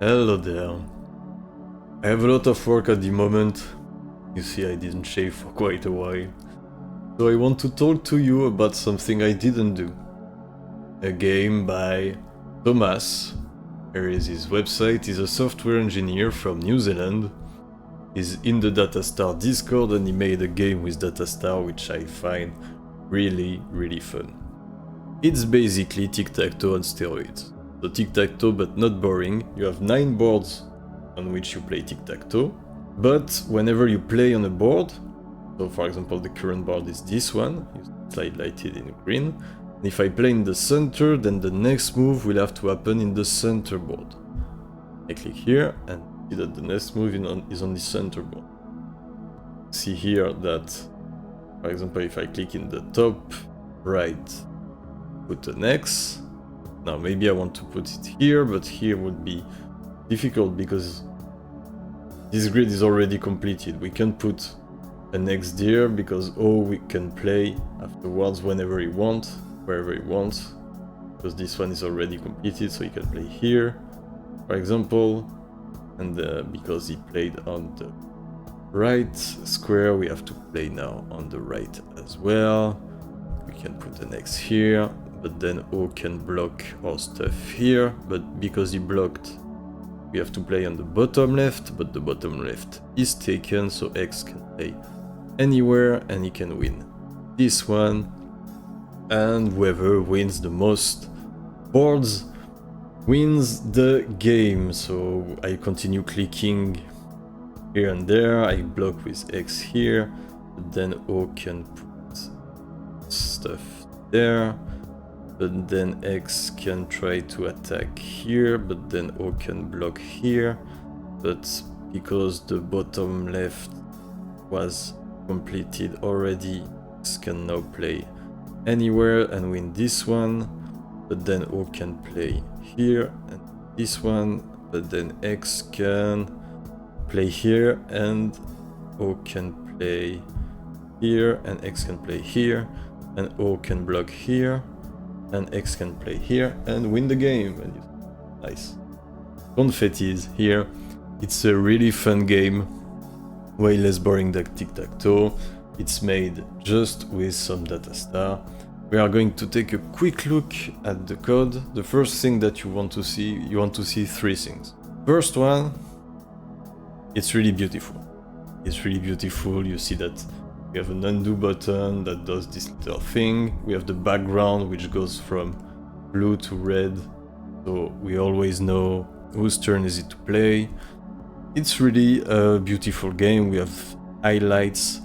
Hello there. I have a lot of work at the moment. You see, I didn't shave for quite a while. So I want to talk to you about something I didn't do. A game by Thomas. Here is his website. He's a software engineer from New Zealand. He's in the Datastar Discord and he made a game with Datastar which I find really fun. It's basically Tic-Tac-Toe on steroids. So Tic-Tac-Toe but not boring. You have 9 boards on which you play Tic-Tac-Toe, but whenever you play on a board, so for example the current board is this one, it's highlighted in green, and if I play in the center, then the next move will have to happen in the center board. I click here and see that the next move is on the center board. See here that, for example, if I click in the top right, put an X. Now maybe I want to put it here, but here would be difficult because this grid is already completed. We can put an X there because we can play afterwards whenever you want, wherever you want, because this one is already completed, so you can play here, for example, and because he played on the right square, we have to play now on the right as well. We can put an X here, but then O can block our stuff here, but because he blocked, we have to play on the bottom left, but the bottom left is taken, so X can play anywhere and he can win this one, and whoever wins the most boards wins the game. So I continue clicking here and there, I block with X here, but then O can put stuff there, but then X can try to attack here, but then O can block here, but because the bottom left was completed already, X can now play anywhere and win this one, but then O can play here and this one, but then X can play here and O can play here and X can play here and O can block here and X can play here and win the game. And nice. Confettis here. It's a really fun game, way less boring than Tic-Tac-Toe. It's made just with some Datastar. We are going to take a quick look at the code. The first thing that you want to see 3 things. First one, it's really beautiful. It's really beautiful. You see that we have an undo button that does this little thing. We have the background which goes from blue to red, so we always know whose turn is it to play. It's really a beautiful game. We have highlights.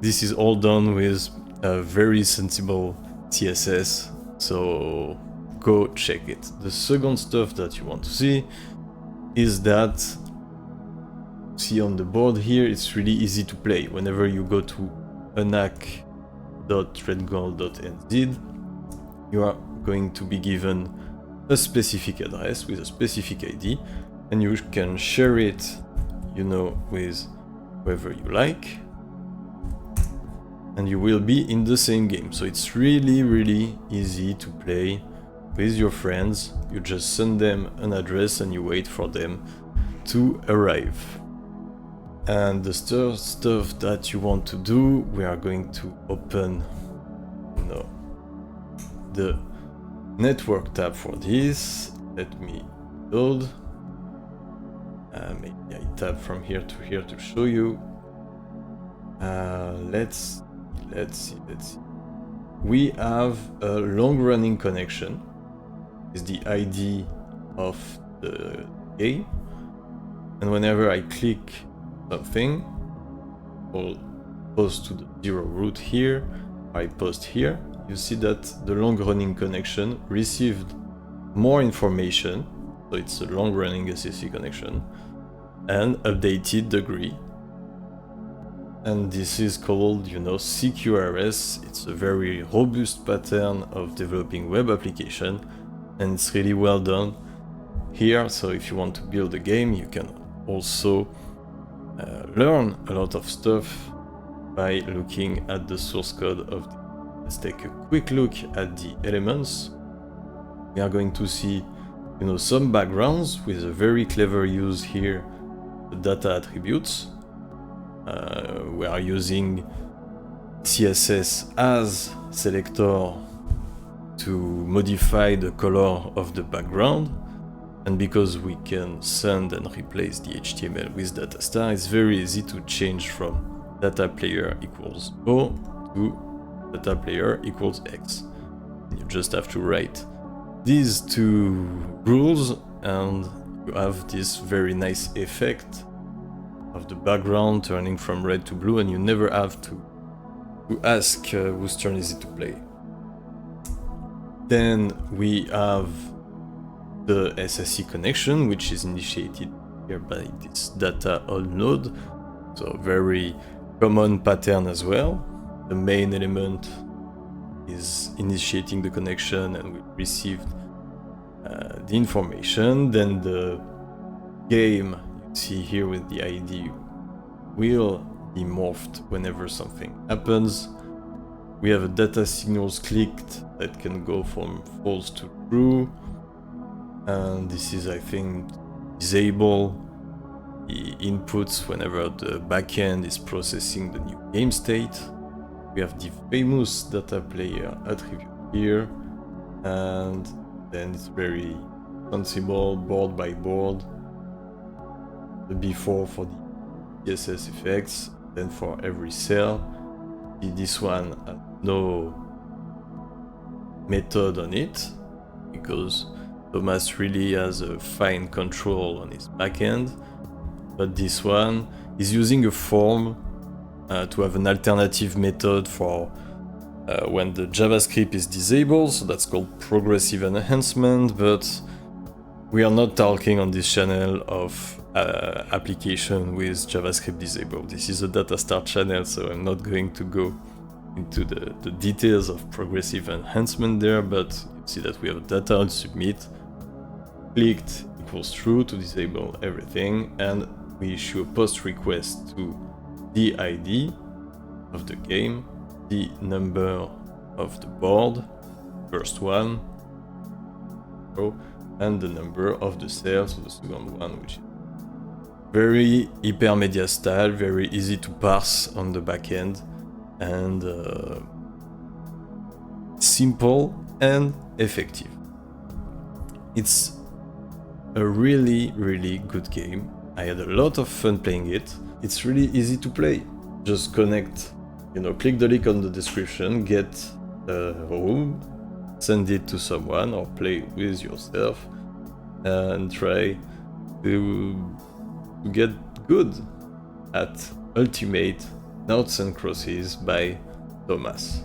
This is all done with a very sensible CSS, so go check it. The second stuff that you want to see is that, see on the board here, it's really easy to play. Whenever you go to anac.redgold.nz, you are going to be given a specific address with a specific ID, and you can share it, with whoever you like, and you will be in the same game. So it's really easy to play with your friends. You just send them an address and you wait for them to arrive. And the stuff that you want to do, we are going to open the network tab for this. Let me load. Maybe I tab from here to here to show you. Let's see. We have a long-running connection. Is the ID of the game, and whenever I click something, I'll post to the 0 root here, I post here, you see that the long-running connection received more information, so it's a long-running SSC connection, and updated the GUI. And this is called, CQRS. It's a very robust pattern of developing web application, and it's really well done here. So if you want to build a game, you can also learn a lot of stuff by looking at the source code of the. Let's take a quick look at the elements. We are going to see you know, some backgrounds with a very clever use here, the data attributes. We are using CSS as selector to modify the color of the background, and because we can send and replace the HTML with Datastar, it's very easy to change from data player equals O to data player equals X. You just have to write these two rules and you have this very nice effect of the background turning from red to blue, and you never have to ask whose turn is it to play. Then we have the SSE connection, which is initiated here by this data all node. So very common pattern as well. The main element is initiating the connection and we received the information. Then the game, you see here with the ID, will be morphed whenever something happens. We have a data signals clicked that can go from false to true. And this is, I think, disable the inputs whenever the backend is processing the new game state. We have the famous data player attribute here, and then it's very sensible board by board. The before for the CSS effects, then for every cell. This one has no method on it because Thomas really has a fine control on his backend, but this one is using a form to have an alternative method for when the JavaScript is disabled, so that's called progressive enhancement, but we are not talking on this channel of application with JavaScript disabled. This is a Datastar channel, so I'm not going to go into the details of progressive enhancement there, but you see that we have data on submit, clicked equals true to disable everything, and we issue a post request to the ID of the game, the number of the board, first one, and the number of the cell, so the second one, which is very hypermedia style, very easy to parse on the backend, and simple and effective. It's a really, really good game. I had a lot of fun playing it. It's really easy to play. Just connect, you know, click the link on the description, get a room, send it to someone or play with yourself and try to get good at Ultimate Noughts and Crosses by Thomas.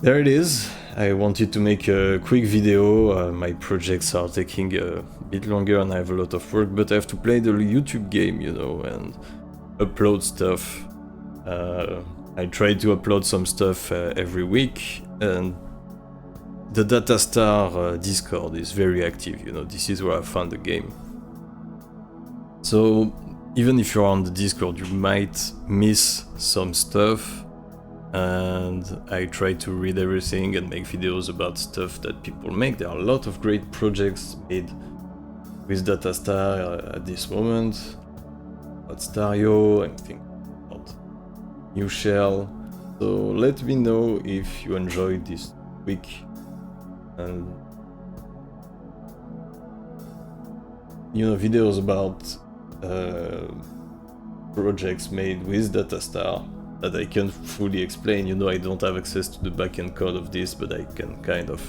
There it is. I wanted to make a quick video. My projects are taking a bit longer and I have a lot of work, but I have to play the YouTube game, you know, and upload stuff. I try to upload some stuff every week, and the Datastar Discord is very active, you know, this is where I found the game. So even if you're on the Discord, you might miss some stuff, and I try to read everything and make videos about stuff that people make. There are a lot of great projects made with Datastar at this moment. About Stereo, I'm thinking about New Shell. So let me know if you enjoyed this quick and videos about projects made with Datastar that I can fully explain. I don't have access to the backend code of this, but I can kind of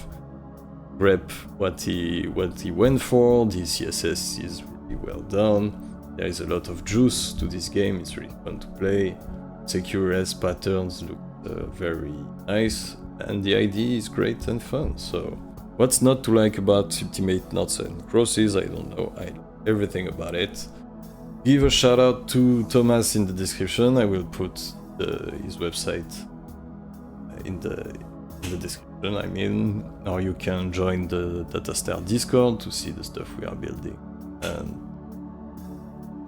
grab what he went for. The CSS is really well done. There is a lot of juice to this game. It's really fun to play. Secure S patterns look very nice, and the ID is great and fun. So what's not to like about Ultimate Noughts and Crosses? I don't know. I know everything about it. Give a shout out to Thomas in the description. I will put his website in the description, or you can join the Datastar Discord to see the stuff we are building and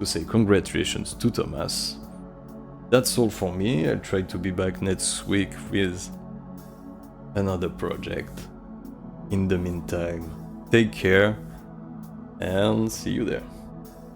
to say congratulations to Thomas. That's all for me. I'll try to be back next week with another project. In the meantime, take care, and see you there.